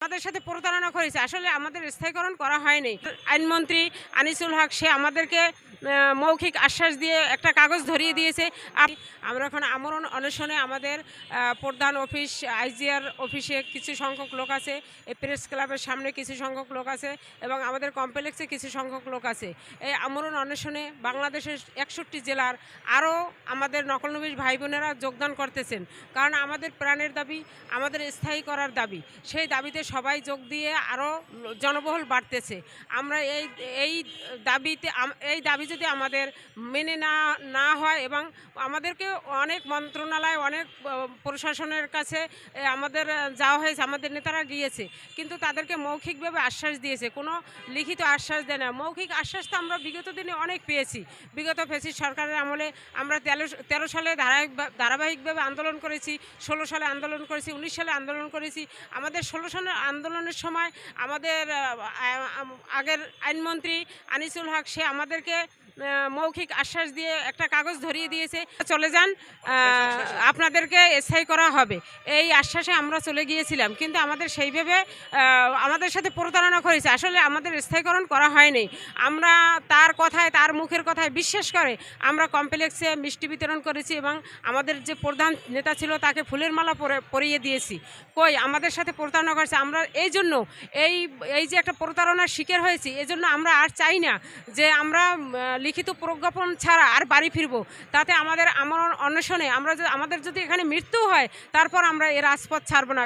আমাদের সাথে প্রতারণা করেছে। আসলে আমাদের স্থায়ীকরণ করা হয়নি। আইনমন্ত্রী আনিসুল হক সে আমাদেরকে মৌখিক আশ্বাস দিয়ে একটা কাগজ ধরিয়ে দিয়েছে। আমরা এখন আমরণ অনশনে আমাদের প্রধান অফিস আইজিআর অফিসে কিছু সংখ্যক লোক আছে, এই প্রেস ক্লাবের সামনে কিছু সংখ্যক লোক আছে এবং আমাদের কমপ্লেক্সে কিছু সংখ্যক লোক আছে। এই আমরণ অনশনে বাংলাদেশের 61 জেলার আরও আমাদের নকলনবিশ ভাই বোনেরা যোগদান করতেছেন, কারণ আমাদের প্রাণের দাবি, আমাদের স্থায়ী করার দাবি। সেই দাবিতে সবাই যোগ দিয়ে আরও জনবহুল বাড়তেছে। আমরা এই দাবি যদি আমাদের মেনে না হয় এবং আমাদেরকে অনেক মন্ত্রণালয়, অনেক প্রশাসনের কাছে আমাদের যাওয়া হয়েছে, আমাদের নেতারা গিয়েছে, কিন্তু তাদেরকে মৌখিকভাবে আশ্বাস দিয়েছে, কোনো লিখিত আশ্বাস দেয় না। মৌখিক আশ্বাস তো আমরা বিগত দিনে অনেক পেয়েছি। বিগত ফ্যাসিস্ট সরকারের আমলে আমরা 13 সালে ধারাবাহিকভাবে আন্দোলন করেছি, 16 সালে আন্দোলন করেছি, 19 সালে আন্দোলন করেছি। আমাদের 16 সালের আন্দোলনের সময় আমাদের আগের আইনমন্ত্রী আনিসুল হক সে আমাদেরকে মৌখিক আশ্বাস দিয়ে একটা কাগজ ধরিয়ে দিয়েছে, চলে যান, আপনাদেরকে স্থায়ী করা হবে। এই আশ্বাসে আমরা চলে গিয়েছিলাম, কিন্তু আমাদের সেইভাবে আমাদের সাথে প্রতারণা করেছে। আসলে আমাদের স্থায়ীকরণ করা হয়নি। আমরা তার মুখের কথায় বিশ্বাস করে আমরা কমপ্লেক্সে মিষ্টি বিতরণ করেছি এবং আমাদের যে প্রধান নেতা ছিল তাকে ফুলের মালা পরিয়ে দিয়েছি। কই আমাদের সাথে প্রতারণা করেছে। আমরা এই জন্য এই যে একটা প্রতারণার শিকার হয়েছি, এজন্য আমরা আর চাই না যে আমরা লিখিত প্রজ্ঞাপন ছাড়া আর বাড়ি ফিরবো। তাতে আমাদের আমরণ অনশনে আমাদের যদি এখানে মৃত্যু হয়, তারপর আমরা এর রাজপথ ছাড়বো না।